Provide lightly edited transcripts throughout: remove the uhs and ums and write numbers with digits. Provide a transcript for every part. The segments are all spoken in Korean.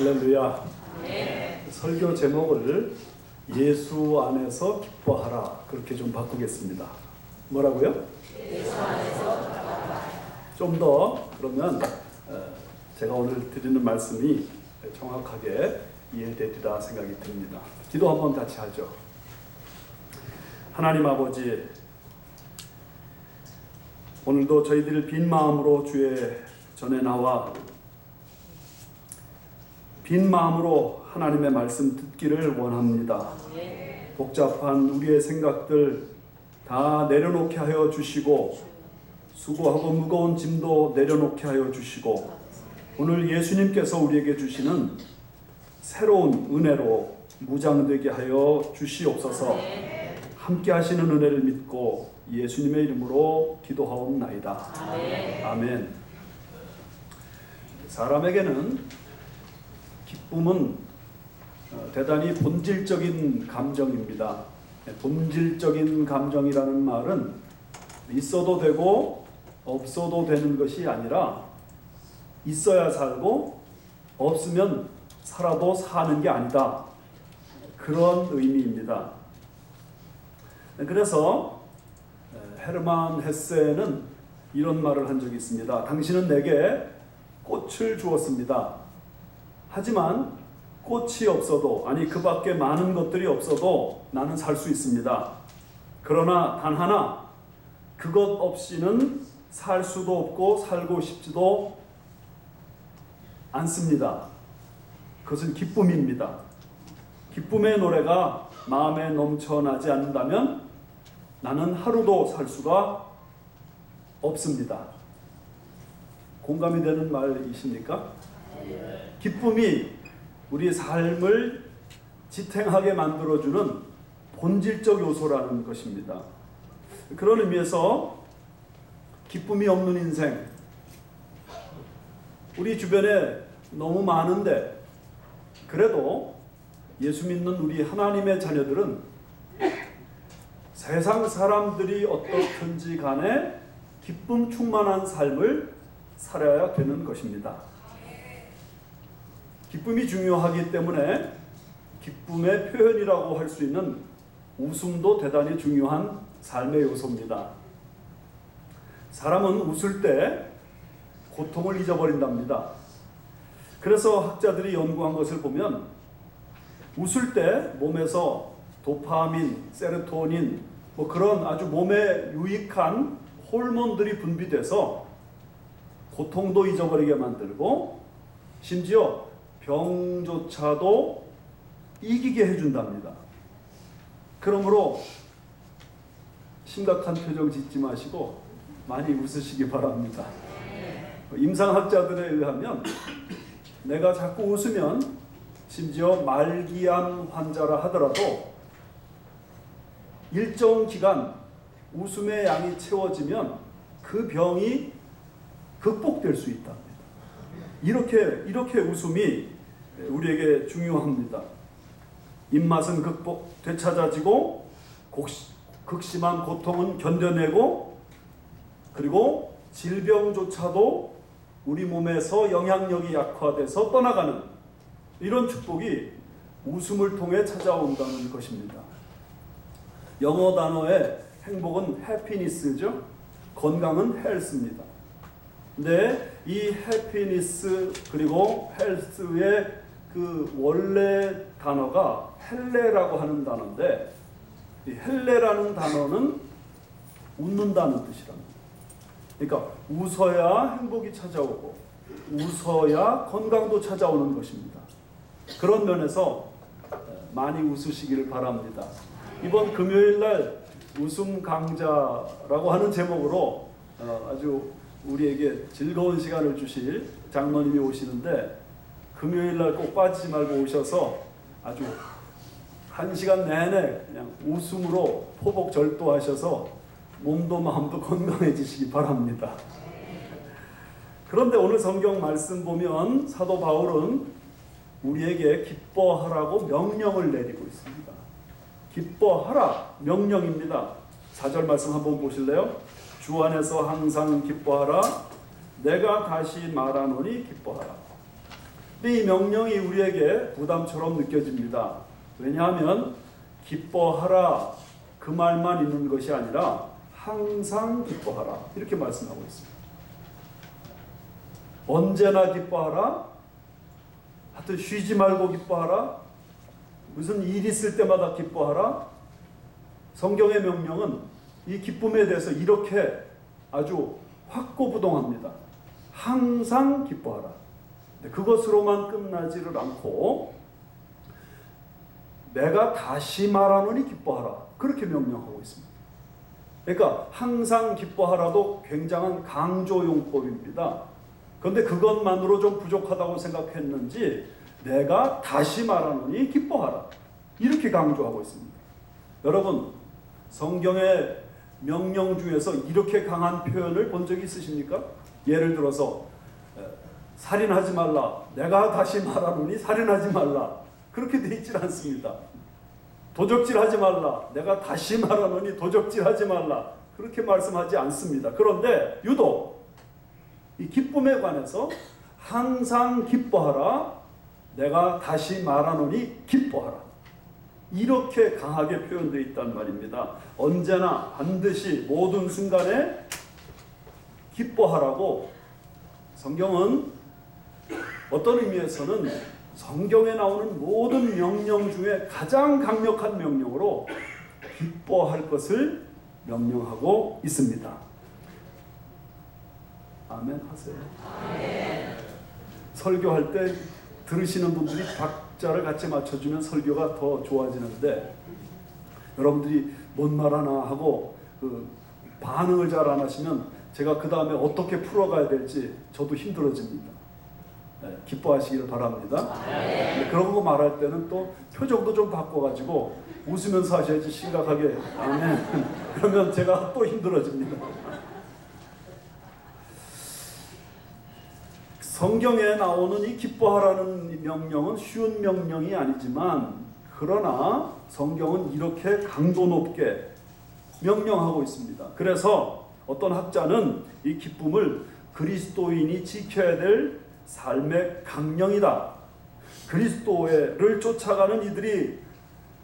할렐루야. 설교 제목을 예수 안에서 기뻐하라 그렇게 좀 바꾸겠습니다. 뭐라고요? 예수 안에서 기뻐하라. 좀 더 그러면 제가 오늘 드리는 말씀이 정확하게 이해되리라 생각이 듭니다. 기도 한번 같이 하죠. 하나님 아버지, 오늘도 저희들 빈 마음으로 주의 전에 나와 빈 마음으로 하나님의 말씀 듣기를 원합니다. 복잡한 우리의 생각들 다 내려놓게 하여 주시고, 수고하고 무거운 짐도 내려놓게 하여 주시고, 오늘 예수님께서 우리에게 주시는 새로운 은혜로 무장되게 하여 주시옵소서. 함께 하시는 은혜를 믿고 예수님의 이름으로 기도하옵나이다. 아멘. 사람에게는 기쁨은 대단히 본질적인 감정입니다. 본질적인 감정이라는 말은 있어도 되고 없어도 되는 것이 아니라 있어야 살고 없으면 살아도 사는 게 아니다. 그런 의미입니다. 그래서 헤르만 헤세는 이런 말을 한 적이 있습니다. 당신은 내게 꽃을 주었습니다. 하지만 꽃이 없어도, 아니 그 밖에 많은 것들이 없어도 나는 살 수 있습니다. 그러나 단 하나, 그것 없이는 살 수도 없고 살고 싶지도 않습니다. 그것은 기쁨입니다. 기쁨의 노래가 마음에 넘쳐나지 않는다면 나는 하루도 살 수가 없습니다. 공감이 되는 말이십니까? 기쁨이 우리 삶을 지탱하게 만들어주는 본질적 요소라는 것입니다. 그런 의미에서 기쁨이 없는 인생, 우리 주변에 너무 많은데, 그래도 예수 믿는 우리 하나님의 자녀들은 세상 사람들이 어떻든지 간에 기쁨 충만한 삶을 살아야 되는 것입니다. 기쁨이 중요하기 때문에 기쁨의 표현이라고 할 수 있는 웃음도 대단히 중요한 삶의 요소입니다. 사람은 웃을 때 고통을 잊어버린답니다. 그래서 학자들이 연구한 것을 보면 웃을 때 몸에서 도파민, 세로토닌, 그런 아주 몸에 유익한 호르몬들이 분비돼서 고통도 잊어버리게 만들고 심지어 병조차도 이기게 해준답니다. 그러므로 심각한 표정 짓지 마시고 많이 웃으시기 바랍니다. 임상학자들에 의하면 내가 자꾸 웃으면 심지어 말기암 환자라 하더라도 일정 기간 웃음의 양이 채워지면 그 병이 극복될 수 있답니다. 이렇게 웃음이 우리에게 중요합니다. 입맛은 되찾아지고 극심한 고통은 견뎌내고, 그리고 질병조차도 우리 몸에서 영향력이 약화돼서 떠나가는 이런 축복이 웃음을 통해 찾아온다는 것입니다. 영어 단어의 행복은 해피니스죠. 건강은 헬스입니다. 근데 이 해피니스 그리고 헬스의 그 원래 단어가 헬레라고 하는 단어인데, 이 헬레라는 단어는 웃는다는 뜻이랍니다. 그러니까 웃어야 행복이 찾아오고 웃어야 건강도 찾아오는 것입니다. 그런 면에서 많이 웃으시기를 바랍니다. 이번 금요일날 웃음 강좌라고 하는 제목으로 아주 우리에게 즐거운 시간을 주실 장로님이 오시는데, 금요일날 꼭 빠지지 말고 오셔서 아주 1시간 내내 그냥 웃음으로 포복절도하셔서 몸도 마음도 건강해지시기 바랍니다. 그런데 오늘 성경 말씀 보면 사도 바울은 우리에게 기뻐하라고 명령을 내리고 있습니다. 기뻐하라, 명령입니다. 4절 말씀 한번 보실래요? 주 안에서 항상 기뻐하라. 내가 다시 말하노니 기뻐하라. 근데 이 명령이 우리에게 부담처럼 느껴집니다. 왜냐하면 기뻐하라 그 말만 있는 것이 아니라 항상 기뻐하라 이렇게 말씀하고 있습니다. 언제나 기뻐하라, 하여튼 쉬지 말고 기뻐하라, 무슨 일 있을 때마다 기뻐하라. 성경의 명령은 이 기쁨에 대해서 이렇게 아주 확고부동합니다. 항상 기뻐하라. 그것으로만 끝나지를 않고 내가 다시 말하노니 기뻐하라 그렇게 명령하고 있습니다. 그러니까 항상 기뻐하라도 굉장한 강조용법입니다. 그런데 그것만으로 좀 부족하다고 생각했는지 내가 다시 말하노니 기뻐하라 이렇게 강조하고 있습니다. 여러분 성경의 명령 중에서 이렇게 강한 표현을 본 적이 있으십니까? 예를 들어서 살인하지 말라 내가 다시 말하노니 살인하지 말라 그렇게 돼 있질 않습니다. 도적질하지 말라 내가 다시 말하노니 도적질하지 말라 그렇게 말씀하지 않습니다. 그런데 유독 이 기쁨에 관해서 항상 기뻐하라 내가 다시 말하노니 기뻐하라 이렇게 강하게 표현되어 있단 말입니다. 언제나 반드시 모든 순간에 기뻐하라고 성경은 어떤 의미에서는 성경에 나오는 모든 명령 중에 가장 강력한 명령으로 기뻐할 것을 명령하고 있습니다. 아멘 하세요. 아멘. 설교할 때 들으시는 분들이 박자를 같이 맞춰주면 설교가 더 좋아지는데 여러분들이 뭔 말하나 하고 반응을 잘 안 하시면 제가 그 다음에 어떻게 풀어가야 될지 저도 힘들어집니다. 네, 기뻐하시기를 바랍니다. 네, 그런 거 말할 때는 또 표정도 좀 바꿔가지고 웃으면서 하셔야지 심각하게 아멘 그러면 제가 또 힘들어집니다. 성경에 나오는 이 기뻐하라는 명령은 쉬운 명령이 아니지만 그러나 성경은 이렇게 강도 높게 명령하고 있습니다. 그래서 어떤 학자는 이 기쁨을 그리스도인이 지켜야 될 삶의 강령이다. 그리스도를 쫓아가는 이들이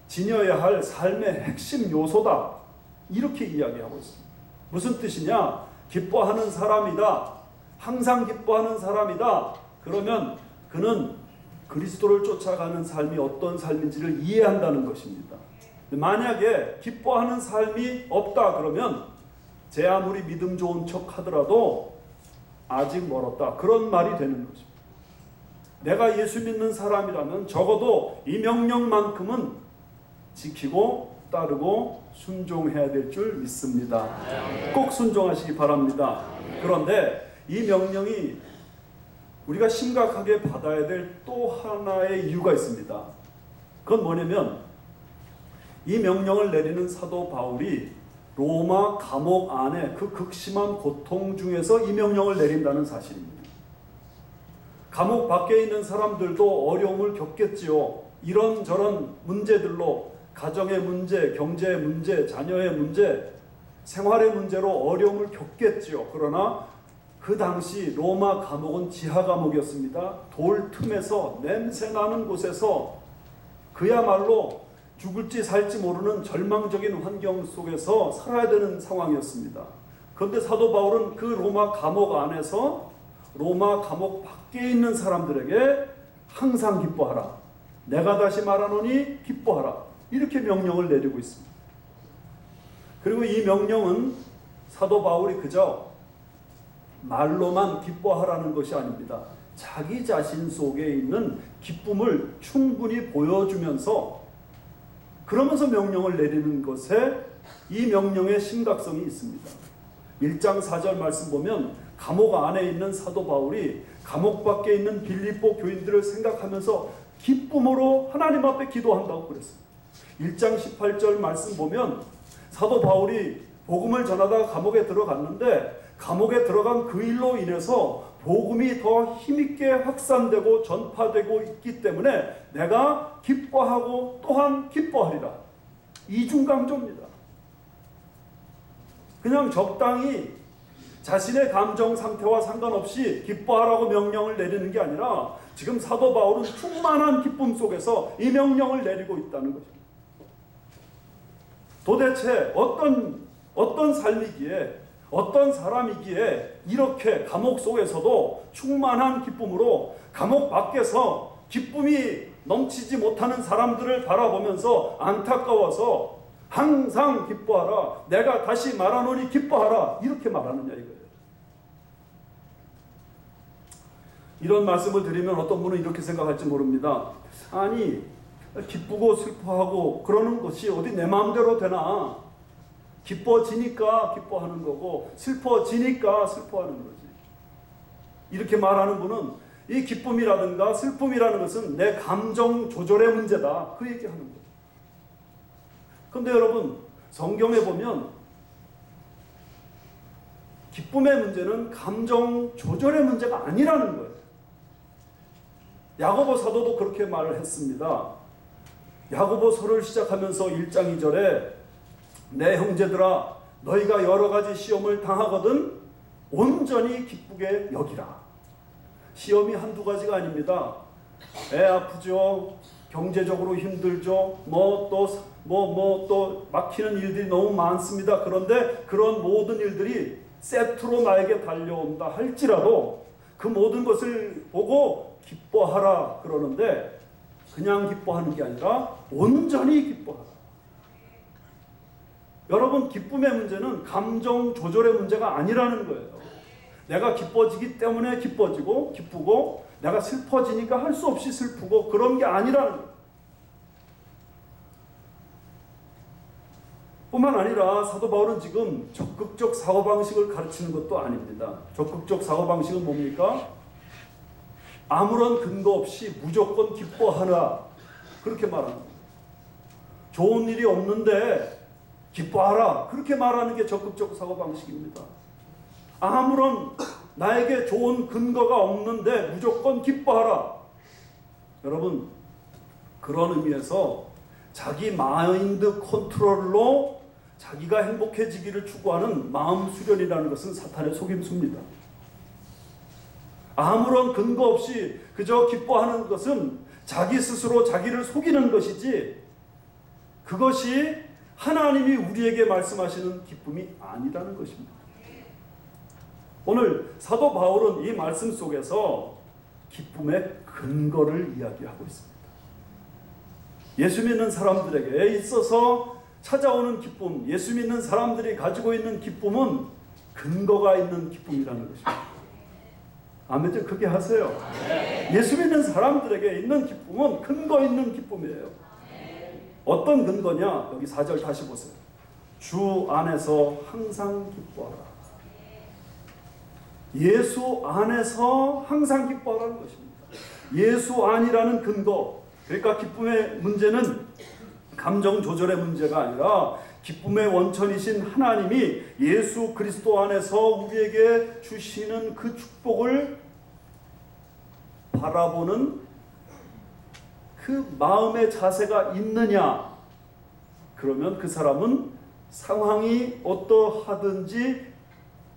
지녀야 할 삶의 핵심 요소다. 이렇게 이야기하고 있습니다. 무슨 뜻이냐? 기뻐하는 사람이다. 항상 기뻐하는 사람이다. 그러면 그는 그리스도를 쫓아가는 삶이 어떤 삶인지를 이해한다는 것입니다. 만약에 기뻐하는 삶이 없다 그러면 제 아무리 믿음 좋은 척 하더라도 아직 멀었다. 그런 말이 되는 것입니다. 내가 예수 믿는 사람이라면 적어도 이 명령만큼은 지키고 따르고 순종해야 될 줄 믿습니다. 꼭 순종하시기 바랍니다. 그런데 이 명령이 우리가 심각하게 받아야 될 또 하나의 이유가 있습니다. 그건 뭐냐면 이 명령을 내리는 사도 바울이 로마 감옥 안에 그 극심한 고통 중에서 이 명령을 내린다는 사실입니다. 감옥 밖에 있는 사람들도 어려움을 겪겠지요. 이런저런 문제들로 가정의 문제, 경제의 문제, 자녀의 문제, 생활의 문제로 어려움을 겪겠지요. 그러나 그 당시 로마 감옥은 지하 감옥이었습니다. 돌 틈에서 냄새나는 곳에서 그야말로 죽을지 살지 모르는 절망적인 환경 속에서 살아야 되는 상황이었습니다. 그런데 사도 바울은 그 로마 감옥 안에서 로마 감옥 밖에 있는 사람들에게 항상 기뻐하라. 내가 다시 말하노니 기뻐하라. 이렇게 명령을 내리고 있습니다. 그리고 이 명령은 사도 바울이 그저 말로만 기뻐하라는 것이 아닙니다. 자기 자신 속에 있는 기쁨을 충분히 보여주면서 그러면서 명령을 내리는 것에 이 명령의 심각성이 있습니다. 1장 4절 말씀 보면 감옥 안에 있는 사도 바울이 감옥 밖에 있는 빌립보 교인들을 생각하면서 기쁨으로 하나님 앞에 기도한다고 그랬습니다. 1장 18절 말씀 보면 사도 바울이 복음을 전하다가 감옥에 들어갔는데 감옥에 들어간 그 일로 인해서 복음이 더 힘있게 확산되고 전파되고 있기 때문에 내가 기뻐하고 또한 기뻐하리라. 이중강조입니다. 그냥 적당히 자신의 감정 상태와 상관없이 기뻐하라고 명령을 내리는 게 아니라 지금 사도 바울은 충만한 기쁨 속에서 이 명령을 내리고 있다는 거죠. 도대체 어떤 삶이기에, 어떤 사람이기에 이렇게 감옥 속에서도 충만한 기쁨으로 감옥 밖에서 기쁨이 넘치지 못하는 사람들을 바라보면서 안타까워서 항상 기뻐하라, 내가 다시 말하노니 기뻐하라, 이렇게 말하느냐 이거예요. 이런 말씀을 드리면 어떤 분은 이렇게 생각할지 모릅니다. 아니, 기쁘고 슬퍼하고 그러는 것이 어디 내 마음대로 되나? 기뻐지니까 기뻐하는 거고 슬퍼지니까 슬퍼하는 거지. 이렇게 말하는 분은 이 기쁨이라든가 슬픔이라는 것은 내 감정 조절의 문제다, 그 얘기하는 거예요. 그런데 여러분, 성경에 보면 기쁨의 문제는 감정 조절의 문제가 아니라는 거예요. 야고보 사도도 그렇게 말을 했습니다. 야고보서를 시작하면서 1장 2절에 내 형제들아, 너희가 여러 가지 시험을 당하거든 온전히 기쁘게 여기라. 시험이 한두 가지가 아닙니다. 애 아프죠, 경제적으로 힘들죠, 또 막히는 일들이 너무 많습니다. 그런데 그런 모든 일들이 세트로 나에게 달려온다 할지라도 그 모든 것을 보고 기뻐하라 그러는데, 그냥 기뻐하는 게 아니라 온전히 기뻐하라. 여러분, 기쁨의 문제는 감정 조절의 문제가 아니라는 거예요. 내가 기뻐지기 때문에 기뻐지고 기쁘고, 내가 슬퍼지니까 할 수 없이 슬프고, 그런 게 아니라는 거예요. 뿐만 아니라 사도 바울은 지금 적극적 사고방식을 가르치는 것도 아닙니다. 적극적 사고방식은 뭡니까? 아무런 근거 없이 무조건 기뻐하라, 그렇게 말하는 거예요. 좋은 일이 없는데 기뻐하라, 그렇게 말하는 게 적극적 사고방식입니다. 아무런 나에게 좋은 근거가 없는데 무조건 기뻐하라. 여러분, 그런 의미에서 자기 마인드 컨트롤로 자기가 행복해지기를 추구하는 마음 수련이라는 것은 사탄의 속임수입니다. 아무런 근거 없이 그저 기뻐하는 것은 자기 스스로 자기를 속이는 것이지, 그것이 하나님이 우리에게 말씀하시는 기쁨이 아니라는 것입니다. 오늘 사도 바울은 이 말씀 속에서 기쁨의 근거를 이야기하고 있습니다. 예수 믿는 사람들에게 있어서 찾아오는 기쁨, 예수 믿는 사람들이 가지고 있는 기쁨은 근거가 있는 기쁨이라는 것입니다. 아멘 좀 크게 하세요. 예수 믿는 사람들에게 있는 기쁨은 근거 있는 기쁨이에요. 어떤 근거냐? 여기 4절 다시 보세요. 주 안에서 항상 기뻐하라. 예수 안에서 항상 기뻐하라는 것입니다. 예수 안이라는 근거, 그러니까 기쁨의 문제는 감정 조절의 문제가 아니라 기쁨의 원천이신 하나님이 예수 그리스도 안에서 우리에게 주시는 그 축복을 바라보는 그 마음의 자세가 있느냐? 그러면 그 사람은 상황이 어떠하든지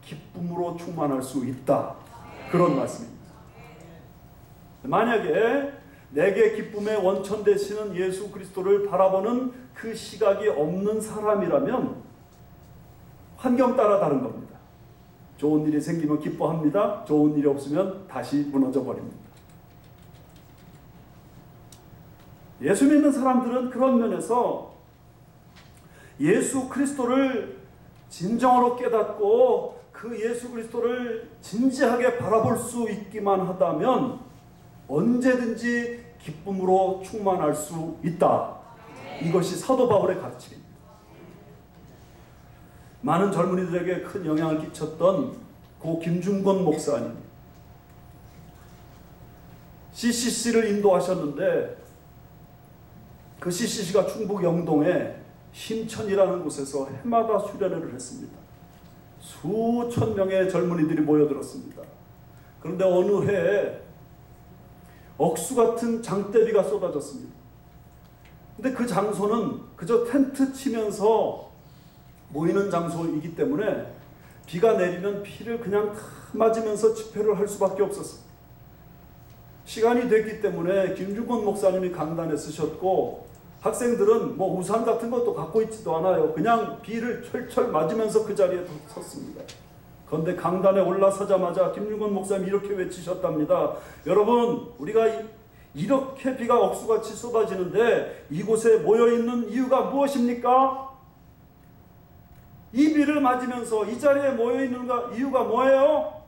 기쁨으로 충만할 수 있다, 그런 말씀입니다. 만약에 내게 기쁨의 원천 되시는 예수 그리스도를 바라보는 그 시각이 없는 사람이라면 환경 따라 다른 겁니다. 좋은 일이 생기면 기뻐합니다. 좋은 일이 없으면 다시 무너져 버립니다. 예수 믿는 사람들은 그런 면에서 예수 그리스도를 진정으로 깨닫고 그 예수 그리스도를 진지하게 바라볼 수 있기만 하다면 언제든지 기쁨으로 충만할 수 있다. 이것이 사도 바울의 가르침입니다. 많은 젊은이들에게 큰 영향을 끼쳤던 고 김중건 목사님, CCC를 인도하셨는데 그 CCC가 충북 영동에 심천이라는 곳에서 해마다 수련회를 했습니다. 수천 명의 젊은이들이 모여들었습니다. 그런데 어느 해에 억수 같은 장대비가 쏟아졌습니다. 근데 그 장소는 그저 텐트 치면서 모이는 장소이기 때문에 비가 내리면 비를 그냥 다 맞으면서 집회를 할 수밖에 없었습니다. 시간이 됐기 때문에 김중권 목사님이 강단에 쓰셨고 학생들은 뭐 우산 같은 것도 갖고 있지도 않아요. 그냥 비를 철철 맞으면서 그 자리에 섰습니다. 그런데 강단에 올라서자마자 김중권 목사님이 이렇게 외치셨답니다. 여러분, 우리가 이렇게 비가 억수같이 쏟아지는데 이곳에 모여있는 이유가 무엇입니까? 이 비를 맞으면서 이 자리에 모여있는 이유가 뭐예요?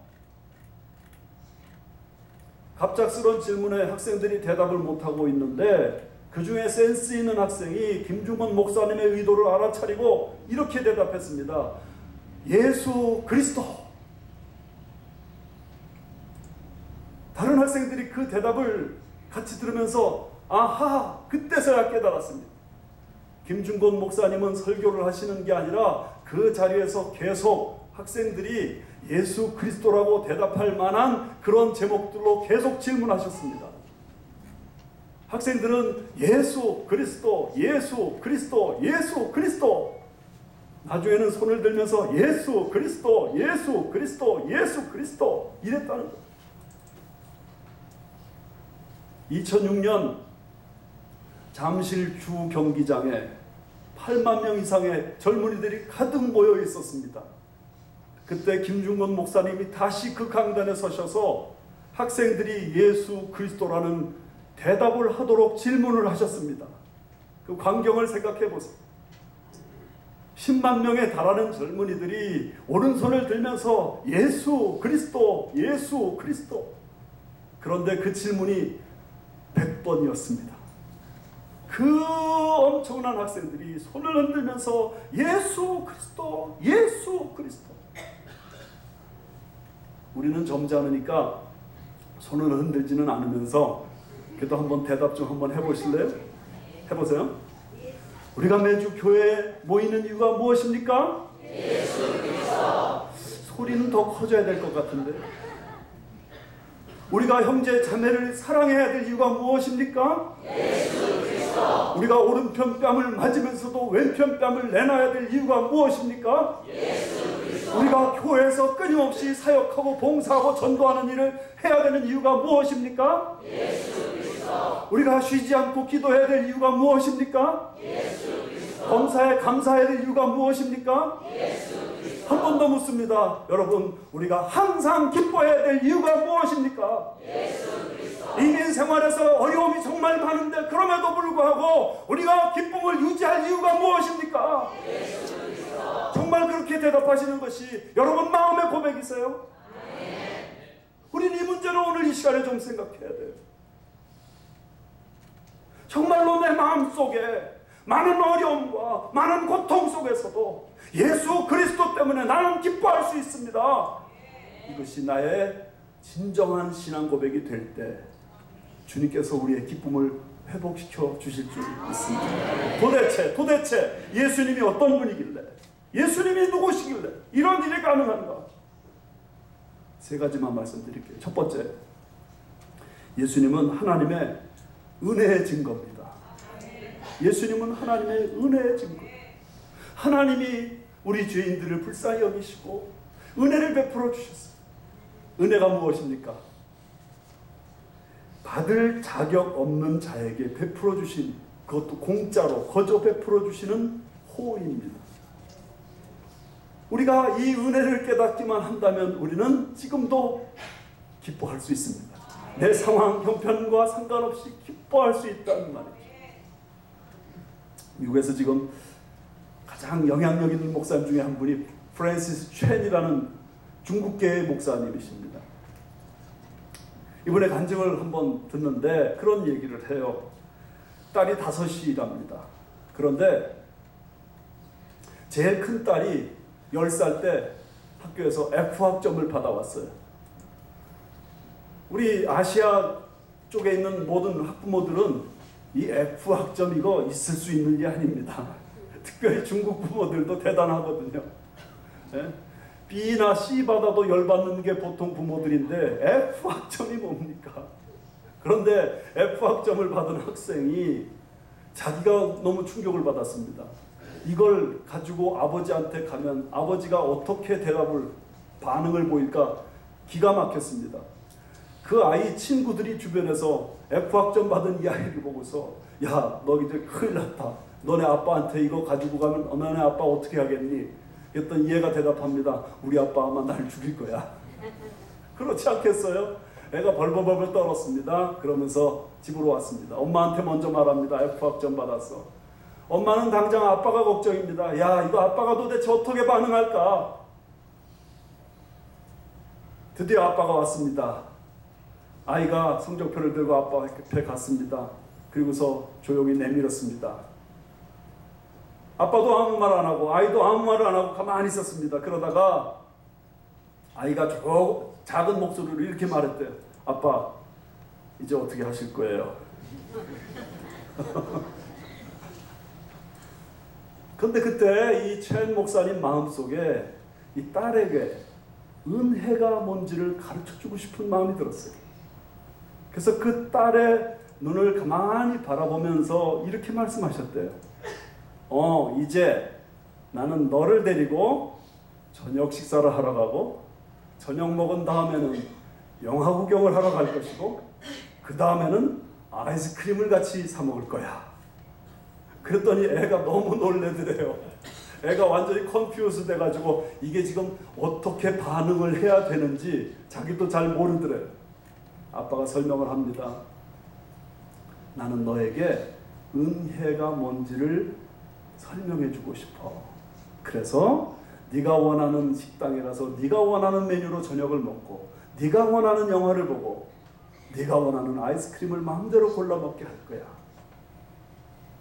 갑작스러운 질문에 학생들이 대답을 못하고 있는데 그 중에 센스 있는 학생이 김중권 목사님의 의도를 알아차리고 이렇게 대답했습니다. 예수 그리스도. 다른 학생들이 그 대답을 같이 들으면서 아하, 그때서야 깨달았습니다. 김중권 목사님은 설교를 하시는 게 아니라 그 자리에서 계속 학생들이 예수 그리스도라고 대답할 만한 그런 제목들로 계속 질문하셨습니다. 학생들은 예수 그리스도, 예수 그리스도, 예수 그리스도. 나중에는 손을 들면서 예수 그리스도, 예수 그리스도, 예수 그리스도 이랬다는 거예요. 2006년 잠실주 경기장에 8만 명 이상의 젊은이들이 가득 모여 있었습니다. 그때 김중권 목사님이 다시 그 강단에 서셔서 학생들이 예수 그리스도라는 대답을 하도록 질문을 하셨습니다. 그 광경을 생각해 보세요. 10만 명에 달하는 젊은이들이 오른손을 들면서 예수 그리스도, 예수 그리스도. 그런데 그 질문이 100번이었습니다. 그 엄청난 학생들이 손을 흔들면서 예수 그리스도, 예수 그리스도. 우리는 점잖으니까 손을 흔들지는 않으면서 그래도 한번 대답 좀 한번 해보실래요? 해보세요. 우리가 매주 교회에 모이는 이유가 무엇입니까? 예수 그리스도. 소리는 더 커져야 될 것 같은데. 우리가 형제 자매를 사랑해야 될 이유가 무엇입니까? 예수 그리스도. 우리가 오른편 뺨을 맞으면서도 왼편 뺨을 내놔야 될 이유가 무엇입니까? 예수 그리스도. 우리가 교회에서 끊임없이 사역하고 봉사하고 전도하는 일을 해야 되는 이유가 무엇입니까? 예수 그리스도. 우리가 쉬지 않고 기도해야 될 이유가 무엇입니까? 예수 그리스도. 범사에 감사해야 될 이유가 무엇입니까? 예수 그리스도. 한 번 더 묻습니다. 여러분, 우리가 항상 기뻐해야 될 이유가 무엇입니까? 예수 그리스도. 인인 생활에서 어려움이 정말 많은데 그럼에도 불구하고 우리가 기쁨을 유지할 이유가 무엇입니까? 예수 그리스도. 정말 그렇게 대답하시는 것이 여러분 마음의 고백이세요? 우리는 이 문제를 오늘 이 시간에 좀 생각해야 돼요. 정말로 내 마음속에 많은 어려움과 많은 고통 속에서도 예수 그리스도 때문에 나는 기뻐할 수 있습니다. 이것이 나의 진정한 신앙 고백이 될 때 주님께서 우리의 기쁨을 회복시켜 주실 줄 믿습니다. 도대체 예수님이 어떤 분이길래, 예수님이 누구시길래 이런 일이 가능한가? 세 가지만 말씀드릴게요. 첫 번째, 예수님은 하나님의 은혜의 증거입니다. 예수님은 하나님의 은혜의 증거. 하나님이 우리 죄인들을 불쌍히 여기시고 은혜를 베풀어 주셨어요. 은혜가 무엇입니까? 받을 자격 없는 자에게 베풀어 주신, 그것도 공짜로 거저 베풀어 주시는 호의입니다. 우리가 이 은혜를 깨닫기만 한다면 우리는 지금도 기뻐할 수 있습니다. 내 상황, 형편과 상관없이 기뻐할 수 있다는 말이죠. 미국에서 지금 가장 영향력 있는 목사님 중에 한 분이 프랜시스 첸이라는 중국계의 목사님이십니다. 이번에 간증을 한번 듣는데 그런 얘기를 해요. 딸이 5이랍니다. 그런데 제일 큰 딸이 10살 때 학교에서 F학점을 받아왔어요. 우리 아시아 쪽에 있는 모든 학부모들은 이 F학점 이거 있을 수 있는 게 아닙니다. 특별히 중국 부모들도 대단하거든요. 예? B나 C 받아도 열받는 게 보통 부모들인데 F학점이 뭡니까? 그런데 F학점을 받은 학생이 자기가 너무 충격을 받았습니다. 이걸 가지고 아버지한테 가면 아버지가 어떻게 대답을 반응을 보일까 기가 막혔습니다. 그 아이 친구들이 주변에서 F학점 받은 이 아이를 보고서 야, 너 이제 큰일 났다. 너네 아빠한테 이거 가지고 가면 너네 아빠 어떻게 하겠니? 그랬더니 얘가 대답합니다. 우리 아빠 아마 날 죽일 거야. 그렇지 않겠어요? 애가 벌벌벌 떨었습니다. 그러면서 집으로 왔습니다. 엄마한테 먼저 말합니다. F학점 받았어. 엄마는 당장 아빠가 걱정입니다. 야, 이거 아빠가 도대체 어떻게 반응할까? 드디어 아빠가 왔습니다. 아이가 성적표를 들고 아빠 옆에 갔습니다. 그리고서 조용히 내밀었습니다. 아빠도 아무 말 안 하고 아이도 아무 말을 안 하고 가만히 있었습니다. 그러다가 아이가 작은 목소리로 이렇게 말했대요. 아빠, 이제 어떻게 하실 거예요? 근데 그때 이 첸 목사님 마음속에 이 딸에게 은혜가 뭔지를 가르쳐주고 싶은 마음이 들었어요. 그래서 그 딸의 눈을 가만히 바라보면서 이렇게 말씀하셨대요. 이제 나는 너를 데리고 저녁 식사를 하러 가고 저녁 먹은 다음에는 영화 구경을 하러 갈 것이고 그 다음에는 아이스크림을 같이 사 먹을 거야. 그랬더니 애가 너무 놀래더래요. 애가 완전히 컨퓨즈 돼가지고 이게 지금 어떻게 반응을 해야 되는지 자기도 잘 모르더래요. 아빠가 설명을 합니다. 나는 너에게 은혜가 뭔지를 설명해주고 싶어. 그래서 네가 원하는 식당에 가서 네가 원하는 메뉴로 저녁을 먹고 네가 원하는 영화를 보고 네가 원하는 아이스크림을 마음대로 골라 먹게 할 거야.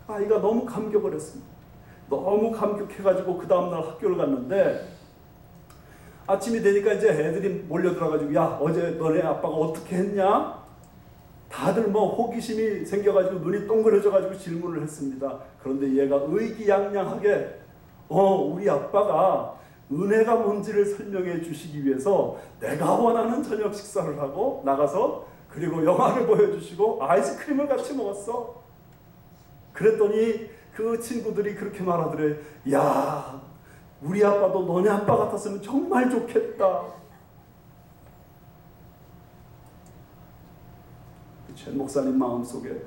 아이가 너무 감격을 했습니다. 너무 감격해가지고 그 다음날 학교를 갔는데 아침이 되니까 이제 애들이 몰려들어가지고 야, 어제 너네 아빠가 어떻게 했냐? 다들 뭐 호기심이 생겨가지고 눈이 동그래져가지고 질문을 했습니다. 그런데 얘가 의기양양하게 우리 아빠가 은혜가 뭔지를 설명해 주시기 위해서 내가 원하는 저녁 식사를 하고 나가서 그리고 영화를 보여주시고 아이스크림을 같이 먹었어. 그랬더니 그 친구들이 그렇게 말하더래. 야, 우리 아빠도 너네 아빠 같았으면 정말 좋겠다. 첸 목사님 마음속에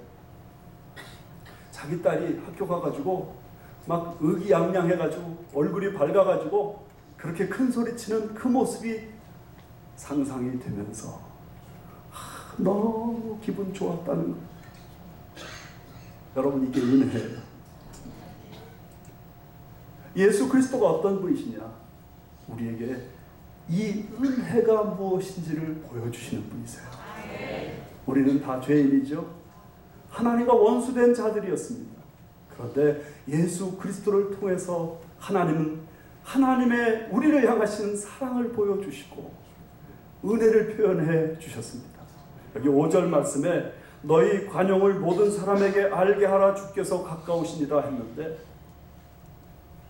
자기 딸이 학교 가가지고 막 의기양양해가지고 얼굴이 밝아가지고 그렇게 큰 소리치는 그 모습이 상상이 되면서 너무 기분 좋았다는 거예요. 여러분, 이게 은혜예요. 예수 그리스도가 어떤 분이시냐? 우리에게 이 은혜가 무엇인지를 보여주시는 분이세요. 우리는 다 죄인이죠. 하나님과 원수된 자들이었습니다. 그런데 예수 그리스도를 통해서 하나님은 하나님의 우리를 향하시는 사랑을 보여주시고 은혜를 표현해 주셨습니다. 여기 5절 말씀에 너희 관용을 모든 사람에게 알게 하라 주께서 가까우시니라 했는데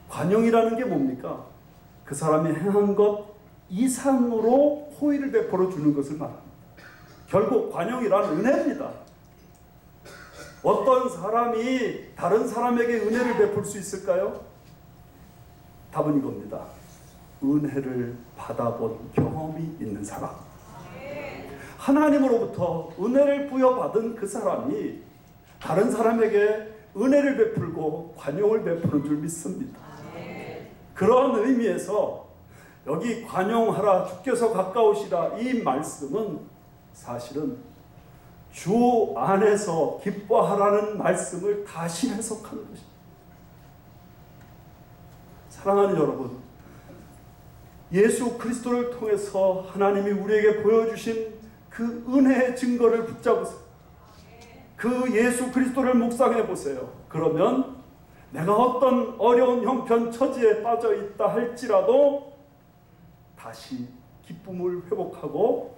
관용이라는 게 뭡니까? 그 사람이 행한 것 이상으로 호의를 베풀어 주는 것을 말합니다. 결국 관용이란 은혜입니다. 어떤 사람이 다른 사람에게 은혜를 베풀 수 있을까요? 답은 이겁니다. 은혜를 받아본 경험이 있는 사람. 하나님으로부터 은혜를 부여받은 그 사람이 다른 사람에게 은혜를 베풀고 관용을 베푸는 줄 믿습니다. 그런 의미에서 여기 관용하라 주께서 가까우시라 이 말씀은 사실은 주 안에서 기뻐하라는 말씀을 다시 해석하는 것입니다. 사랑하는 여러분, 예수 그리스도를 통해서 하나님이 우리에게 보여주신 그 은혜의 증거를 붙잡으세요. 그 예수 그리스도를 묵상해 보세요. 그러면 내가 어떤 어려운 형편 처지에 빠져 있다 할지라도 다시 기쁨을 회복하고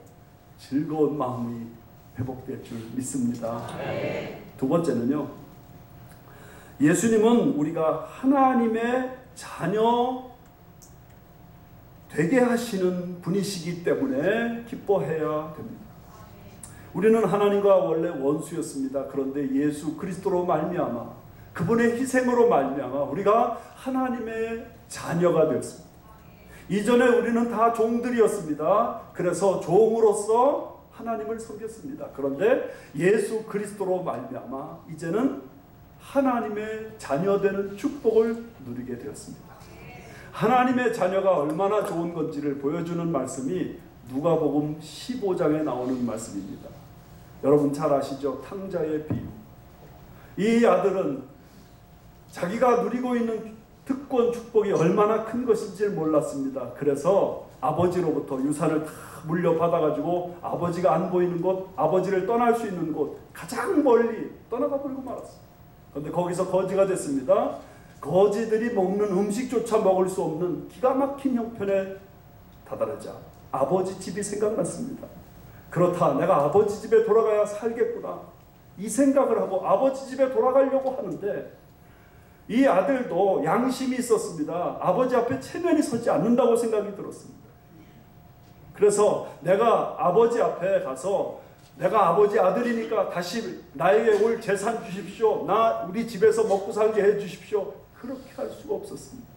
즐거운 마음이 회복될 줄 믿습니다. 두 번째는요, 예수님은 우리가 하나님의 자녀 되게 하시는 분이시기 때문에 기뻐해야 됩니다. 우리는 하나님과 원래 원수였습니다. 그런데 예수 그리스도로 말미암아 그분의 희생으로 말미암아 우리가 하나님의 자녀가 되었습니다. 이전에 우리는 다 종들이었습니다. 그래서 종으로서 하나님을 섬겼습니다. 그런데 예수 그리스도로 말미암아 이제는 하나님의 자녀되는 축복을 누리게 되었습니다. 하나님의 자녀가 얼마나 좋은 건지를 보여주는 말씀이 누가복음 15장에 나오는 말씀입니다. 여러분 잘 아시죠? 탕자의 비유. 이 아들은 자기가 누리고 있는 특권 축복이 얼마나 큰 것인지 몰랐습니다. 그래서 아버지로부터 유산을 다 물려받아가지고 아버지가 안 보이는 곳, 아버지를 떠날 수 있는 곳, 가장 멀리 떠나가 버리고 말았어요. 그런데 거기서 거지가 됐습니다. 거지들이 먹는 음식조차 먹을 수 없는 기가 막힌 형편에 다다르자 아버지 집이 생각났습니다. 그렇다, 내가 아버지 집에 돌아가야 살겠구나, 이 생각을 하고 아버지 집에 돌아가려고 하는데, 이 아들도 양심이 있었습니다. 아버지 앞에 체면이 서지 않는다고 생각이 들었습니다. 그래서 내가 아버지 앞에 가서 내가 아버지 아들이니까 다시 나에게 올 재산 주십시오, 우리 집에서 먹고 살게 해 주십시오, 그렇게 할 수가 없었습니다.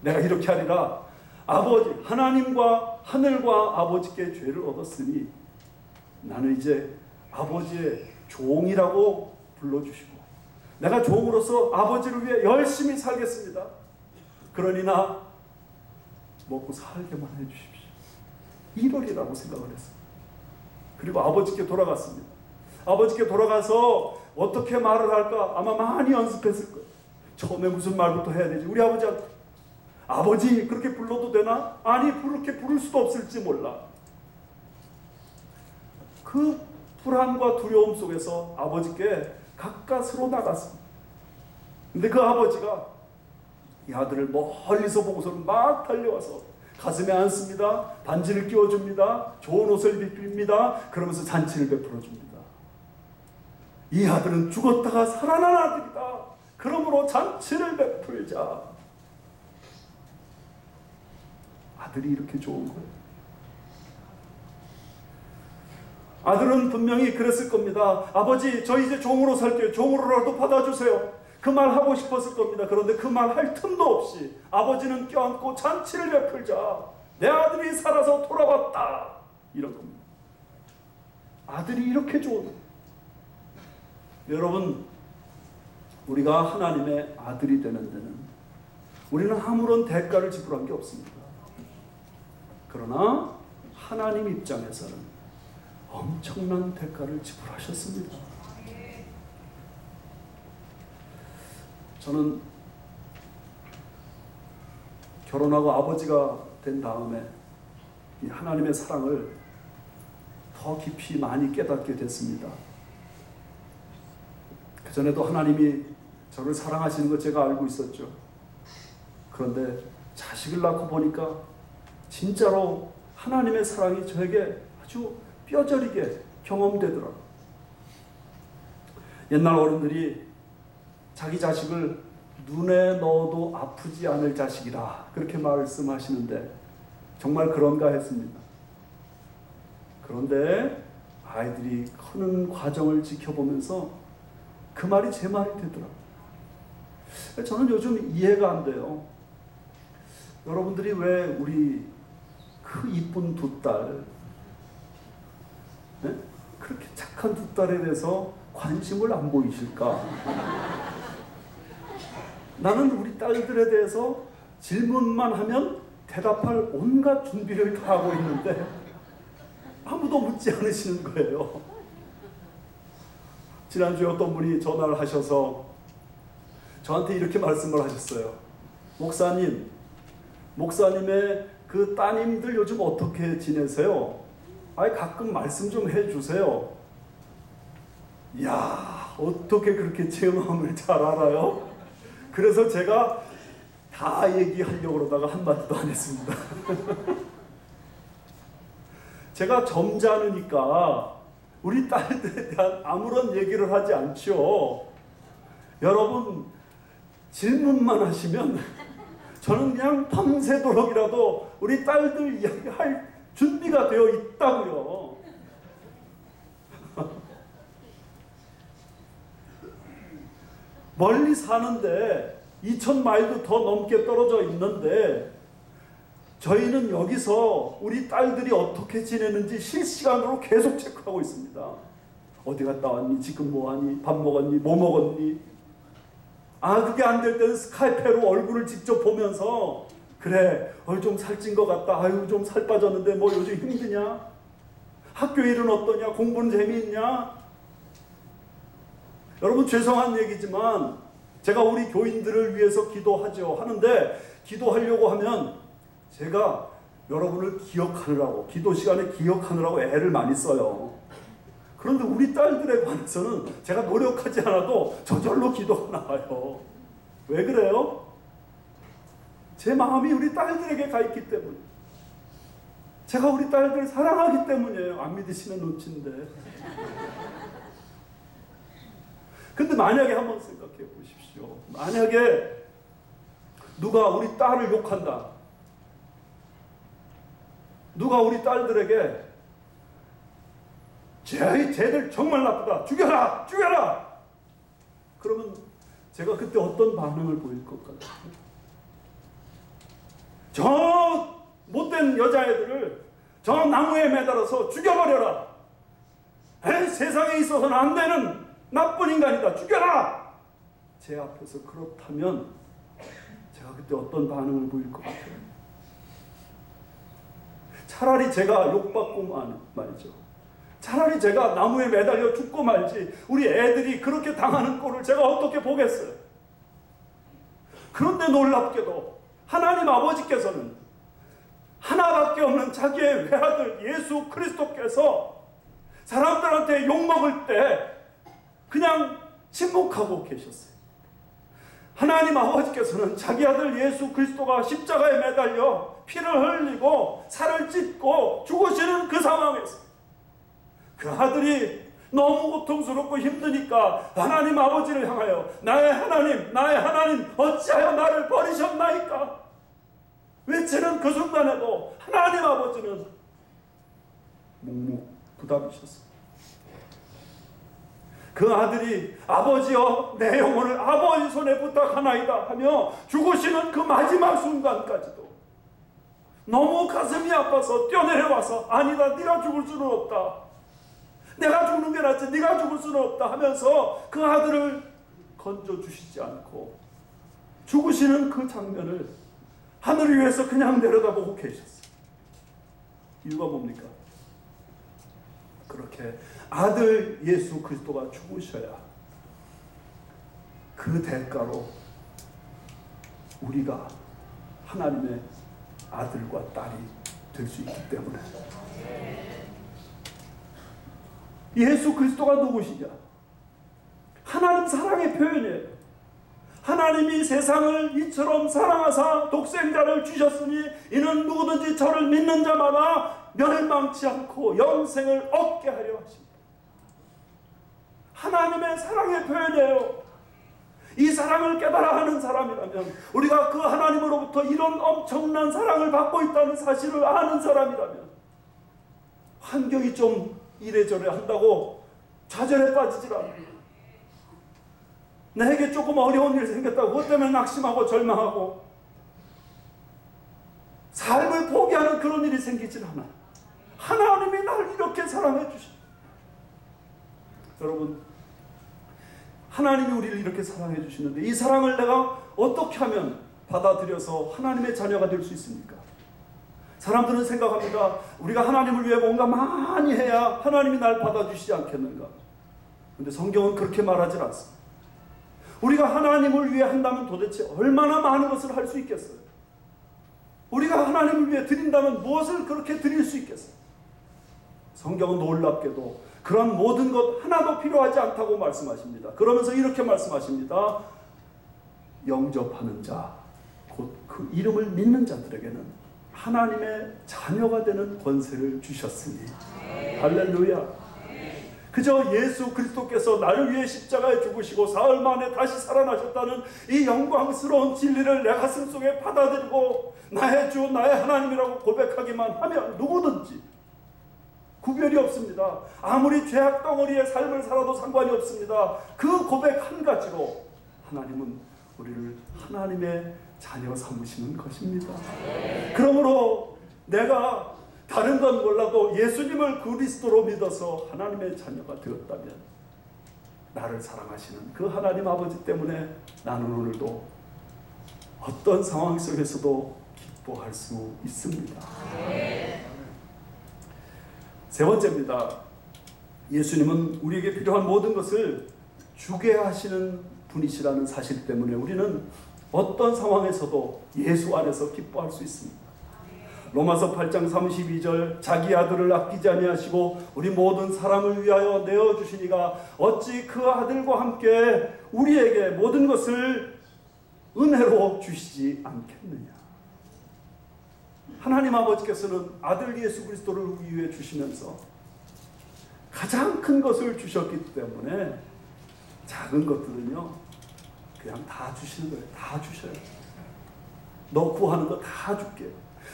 내가 이렇게 하리라, 아버지 하나님과 하늘과 아버지께 죄를 얻었으니 나는 이제 아버지의 종이라고 불러주시고 내가 종으로서 아버지를 위해 열심히 살겠습니다. 그러니 나 먹고 살게만 해주십시오, 이러리라고 생각을 했습니다. 그리고 아버지께 돌아갔습니다. 아버지께 돌아가서 어떻게 말을 할까 아마 많이 연습했을 거예요. 처음에 무슨 말부터 해야 되지? 우리 아버지한테 아버지 그렇게 불러도 되나? 아니 그렇게 부를 수도 없을지 몰라. 그 불안과 두려움 속에서 아버지께 가까스로 나갔습니다. 근데 그 아버지가 이 아들을 멀리서 보고서는 막 달려와서 가슴에 안습니다. 반지를 끼워줍니다. 좋은 옷을 입힙니다. 그러면서 잔치를 베풀어줍니다. 이 아들은 죽었다가 살아난 아들이다. 그러므로 잔치를 베풀자. 아들이 이렇게 좋은 거예요. 아들은 분명히 그랬을 겁니다. 아버지, 저 이제 종으로 살게요. 종으로라도 받아주세요. 그 말 하고 싶었을 겁니다. 그런데 그 말 할 틈도 없이 아버지는 껴안고 잔치를 베풀자. 내 아들이 살아서 돌아왔다. 이런 겁니다. 아들이 이렇게 좋은. 여러분, 우리가 하나님의 아들이 되는 데는 우리는 아무런 대가를 지불한 게 없습니다. 그러나 하나님 입장에서는 엄청난 대가를 지불하셨습니다. 저는 결혼하고 아버지가 된 다음에 이 하나님의 사랑을 더 깊이 많이 깨닫게 됐습니다. 그전에도 하나님이 저를 사랑하시는 것 제가 알고 있었죠. 그런데 자식을 낳고 보니까 진짜로 하나님의 사랑이 저에게 아주 뼈저리게 경험되더라고요. 옛날 어른들이 자기 자식을 눈에 넣어도 아프지 않을 자식이라 그렇게 말씀하시는데 정말 그런가 했습니다. 그런데 아이들이 크는 과정을 지켜보면서 그 말이 제 말이 되더라고요. 저는 요즘 이해가 안 돼요. 여러분들이 왜 우리 그 이쁜 두 딸, 네? 그렇게 착한 두 딸에 대해서 관심을 안 보이실까? 나는 우리 딸들에 대해서 질문만 하면 대답할 온갖 준비를 다 하고 있는데 아무도 묻지 않으시는 거예요. 지난주에 어떤 분이 전화를 하셔서 저한테 이렇게 말씀을 하셨어요. 목사님의 그 따님들 요즘 어떻게 지내세요? 가끔 말씀 좀 해주세요. 이야, 어떻게 그렇게 제 마음을 잘 알아요? 그래서 제가 다 얘기하려고 그러다가 한마디도 안 했습니다. 제가 점잖으니까 우리 딸들에 대한 아무런 얘기를 하지 않죠. 여러분, 질문만 하시면 저는 그냥 밤새도록이라도 우리 딸들 이야기할 준비가 되어 있다고요. 멀리 사는데 2000마일도 더 넘게 떨어져 있는데 저희는 여기서 우리 딸들이 어떻게 지내는지 실시간으로 계속 체크하고 있습니다. 어디 갔다 왔니? 지금 뭐하니? 밥 먹었니? 뭐 먹었니? 그게 안 될 때는 스카이페로 얼굴을 직접 보면서 그래, 좀 살찐 것 같다. 아유, 좀 살 빠졌는데 뭐 요즘 힘드냐? 학교 일은 어떠냐? 공부는 재미있냐? 여러분, 죄송한 얘기지만 제가 우리 교인들을 위해서 기도하죠. 하는데 기도하려고 하면 제가 여러분을 기억하느라고, 기도 시간에 기억하느라고 애를 많이 써요. 그런데 우리 딸들에 관해서는 제가 노력하지 않아도 저절로 기도가 나와요. 왜 그래요? 제 마음이 우리 딸들에게 가 있기 때문에, 제가 우리 딸들을 사랑하기 때문이에요. 안 믿으시는 눈치인데. 근데 만약에 한번 생각해 보십시오. 만약에 누가 우리 딸을 욕한다. 누가 우리 딸들에게 쟤들 정말 나쁘다. 죽여라! 죽여라! 그러면 제가 그때 어떤 반응을 보일 것 같아요? 저 못된 여자애들을 저 나무에 매달아서 죽여버려라! 세상에 있어서는 안 되는 나쁜 인간이다. 죽여라! 제 앞에서 그렇다면 제가 그때 어떤 반응을 보일 것 같아요? 차라리 제가 욕받고 말이죠. 차라리 제가 나무에 매달려 죽고 말지 우리 애들이 그렇게 당하는 꼴을 제가 어떻게 보겠어요? 그런데 놀랍게도 하나님 아버지께서는 하나밖에 없는 자기의 외아들 예수 그리스도께서 사람들한테 욕먹을 때 그냥 침묵하고 계셨어요. 하나님 아버지께서는 자기 아들 예수 그리스도가 십자가에 매달려 피를 흘리고 살을 찢고 죽으시는 그 상황에서 그 아들이 너무 고통스럽고 힘드니까 하나님 아버지를 향하여 나의 하나님 어찌하여 나를 버리셨나이까 외치는 그 순간에도 하나님 아버지는 묵묵부답이셨습니다. 그 아들이 아버지여 내 영혼을 아버지 손에 부탁하나이다 하며 죽으시는 그 마지막 순간까지도 너무 가슴이 아파서 뛰어내려와서 아니다, 네가 죽을 수는 없다, 내가 죽는 게 낫지 네가 죽을 수는 없다 하면서 그 아들을 건져주시지 않고 죽으시는 그 장면을 하늘 위에서 그냥 내려다보고 계셨어요. 이유가 뭡니까? 그렇게 아들 예수 그리스도가 죽으셔야 그 대가로 우리가 하나님의 아들과 딸이 될 수 있기 때문에. 예수 그리스도가 누구시냐? 하나님 사랑의 표현이에요. 하나님이 세상을 이처럼 사랑하사 독생자를 주셨으니 이는 누구든지 저를 믿는 자마다 멸망치 않고 영생을 얻게 하려 하십니다. 하나님의 사랑의 표현이에요. 이 사랑을 깨달아 하는 사람이라면, 우리가 그 하나님으로부터 이런 엄청난 사랑을 받고 있다는 사실을 아는 사람이라면, 환경이 좀 이래저래 한다고 좌절에 빠지질 않아요. 내게 조금 어려운 일이 생겼다고 그것 때문에 낙심하고 절망하고 삶을 포기하는 그런 일이 생기질 않아요. 하나님이 나를 이렇게 사랑해 주십니다. 여러분, 하나님이 우리를 이렇게 사랑해 주시는데 이 사랑을 내가 어떻게 하면 받아들여서 하나님의 자녀가 될 수 있습니까? 사람들은 생각합니다. 우리가 하나님을 위해 뭔가 많이 해야 하나님이 날 받아주시지 않겠는가? 그런데 성경은 그렇게 말하지 않습니다. 우리가 하나님을 위해 한다면 도대체 얼마나 많은 것을 할 수 있겠어요? 우리가 하나님을 위해 드린다면 무엇을 그렇게 드릴 수 있겠어요? 성경은 놀랍게도 그런 모든 것 하나도 필요하지 않다고 말씀하십니다. 그러면서 이렇게 말씀하십니다. 영접하는 자, 곧 그 이름을 믿는 자들에게는 하나님의 자녀가 되는 권세를 주셨으니. 할렐루야. 그저 예수 그리스도께서 나를 위해 십자가에 죽으시고 사흘 만에 다시 살아나셨다는 이 영광스러운 진리를 내 가슴 속에 받아들이고 나의 주, 나의 하나님이라고 고백하기만 하면 누구든지 구별이 없습니다. 아무리 죄악 덩어리의 삶을 살아도 상관이 없습니다. 그 고백 한 가지로 하나님은 우리를 하나님의 자녀 삼으시는 것입니다. 그러므로 내가 다른 건 몰라도 예수님을 그리스도로 믿어서 하나님의 자녀가 되었다면 나를 사랑하시는 그 하나님 아버지 때문에 나는 오늘도 어떤 상황 속에서도 기뻐할 수 있습니다. 세 번째입니다. 예수님은 우리에게 필요한 모든 것을 주게 하시는 분이시라는 사실 때문에 우리는 어떤 상황에서도 예수 안에서 기뻐할 수 있습니다. 로마서 8장 32절 자기 아들을 아끼지 아니하시고 우리 모든 사람을 위하여 내어주시니가 어찌 그 아들과 함께 우리에게 모든 것을 은혜로 주시지 않겠느냐. 하나님 아버지께서는 아들 예수 그리스도를 우리 위해 주시면서 가장 큰 것을 주셨기 때문에 작은 것들은요 그냥 다 주시는 거예요. 다 주셔요. 너 구하는 거 다 줄게.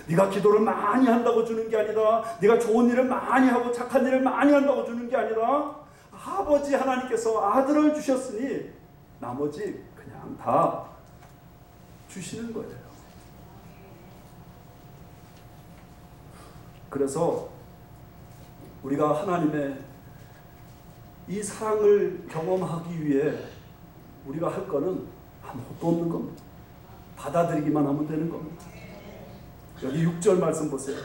네가 기도를 많이 한다고 주는 게 아니라, 네가 좋은 일을 많이 하고 착한 일을 많이 한다고 주는 게 아니라, 아버지 하나님께서 아들을 주셨으니 나머지 그냥 다 주시는 거예요. 그래서 우리가 하나님의 이 사랑을 경험하기 위해 우리가 할 거는 아무것도 없는 겁니다. 받아들이기만 하면 되는 겁니다. 여기 6절 말씀 보세요.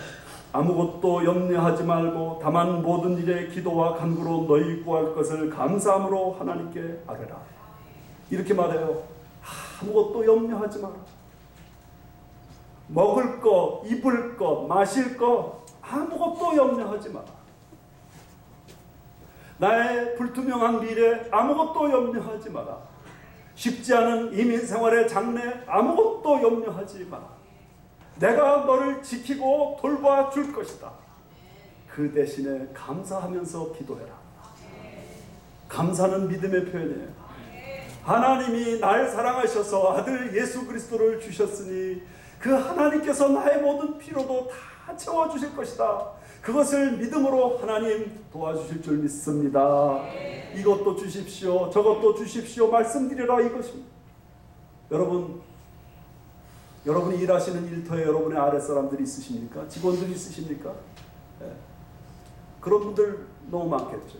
아무것도 염려하지 말고 다만 모든 일에 기도와 간구로 너희 구할 것을 감사함으로 하나님께 아뢰라. 이렇게 말해요. 아무것도 염려하지 마라. 먹을 거, 입을 거, 마실 거 아무것도 염려하지 마라. 나의 불투명한 미래 아무것도 염려하지 마라. 쉽지 않은 이민 생활의 장래 아무것도 염려하지 마라. 내가 너를 지키고 돌봐줄 것이다. 그 대신에 감사하면서 기도해라. 감사는 믿음의 표현이에요. 하나님이 날 사랑하셔서 아들 예수 그리스도를 주셨으니 그 하나님께서 나의 모든 필요도 다 채워주실 것이다. 그것을 믿음으로 하나님 도와주실 줄 믿습니다. 이것도 주십시오, 저것도 주십시오 말씀드리라 이것입니다. 여러분이 일하시는 일터에 여러분의 아랫사람들이 있으십니까? 직원들이 있으십니까? 네. 그런 분들 너무 많겠죠.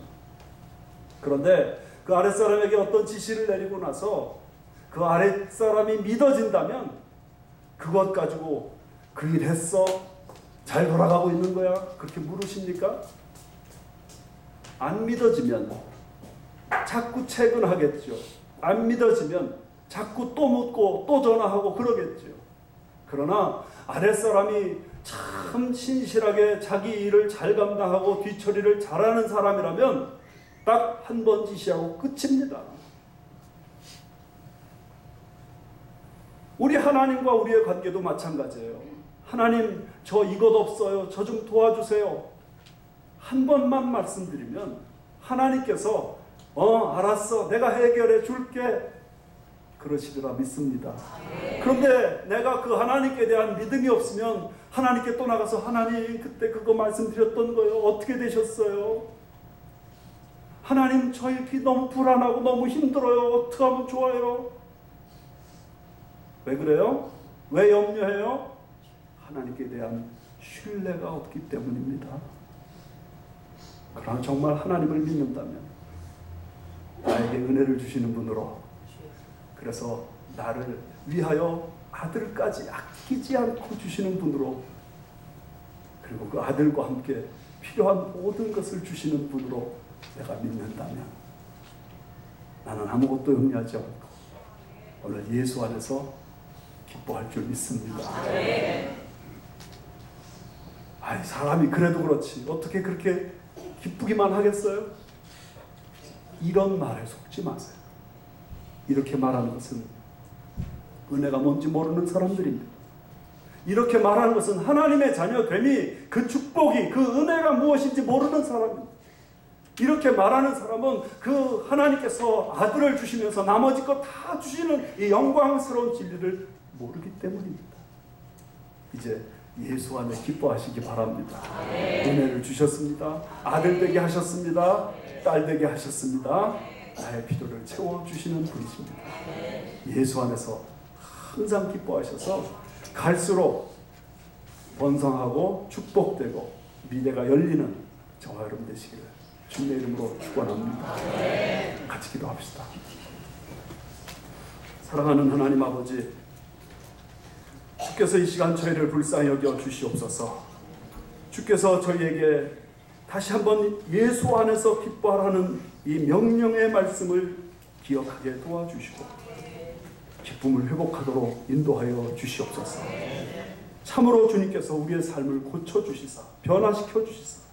그런데 그 아랫사람에게 어떤 지시를 내리고 나서 그 아랫사람이 믿어진다면 그것 가지고 그 일 했어? 잘 돌아가고 있는 거야? 그렇게 물으십니까? 안 믿어지면 자꾸 채근하겠죠. 안 믿어지면 자꾸 또 묻고 또 전화하고 그러겠죠. 그러나 아랫사람이 참 신실하게 자기 일을 잘 감당하고 뒤처리를 잘하는 사람이라면 딱 한 번 지시하고 끝입니다. 우리 하나님과 우리의 관계도 마찬가지예요. 하나님, 저 이것 없어요. 저 좀 도와주세요. 한 번만 말씀드리면 하나님께서 알았어. 내가 해결해 줄게. 그러시리라 믿습니다. 그런데 내가 그 하나님께 대한 믿음이 없으면 하나님께 또 나가서 하나님 그때 그거 말씀드렸던 거예요. 어떻게 되셨어요? 하나님 저희 기 너무 불안하고 너무 힘들어요. 어떻게 하면 좋아요? 왜 그래요? 왜 염려해요? 하나님께 대한 신뢰가 없기 때문입니다. 그러나 정말 하나님을 믿는다면 나에게 은혜를 주시는 분으로, 그래서 나를 위하여 아들까지 아끼지 않고 주시는 분으로, 그리고 그 아들과 함께 필요한 모든 것을 주시는 분으로 내가 믿는다면 나는 아무것도 염려하지 않고 오늘 예수 안에서 기뻐할 줄 믿습니다. 아이, 사람이 그래도 그렇지 어떻게 그렇게 기쁘기만 하겠어요? 이런 말에 속지 마세요. 이렇게 말하는 것은 은혜가 뭔지 모르는 사람들입니다. 이렇게 말하는 것은 하나님의 자녀됨이, 그 축복이, 그 은혜가 무엇인지 모르는 사람입니다. 이렇게 말하는 사람은 그 하나님께서 아들을 주시면서 나머지 것 다 주시는 이 영광스러운 진리를 모르기 때문입니다. 이제 예수 안에 기뻐하시기 바랍니다. 은혜를 주셨습니다. 아들 되게 하셨습니다. 딸 되게 하셨습니다. 나의 필요를 채워주시는 분이십니다. 예수 안에서 항상 기뻐하셔서 갈수록 번성하고 축복되고 미래가 열리는 저와 여러분 되시기를 주님의 이름으로 축원합니다. 같이 기도합시다. 사랑하는 하나님 아버지, 주께서 이 시간 저희를 불쌍히 여겨 주시옵소서. 주께서 저희에게 다시 한번 예수 안에서 기뻐하라는 이 명령의 말씀을 기억하게 도와주시고 기쁨을 회복하도록 인도하여 주시옵소서. 참으로 주님께서 우리의 삶을 고쳐주시사 변화시켜 주시사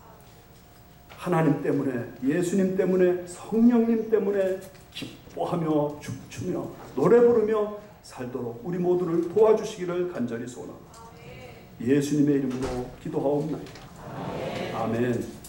하나님 때문에, 예수님 때문에, 성령님 때문에 기뻐하며 춤추며 노래 부르며 살도록 우리 모두를 도와주시기를 간절히 소원합니다. 예수님의 이름으로 기도하옵나이다. 아멘.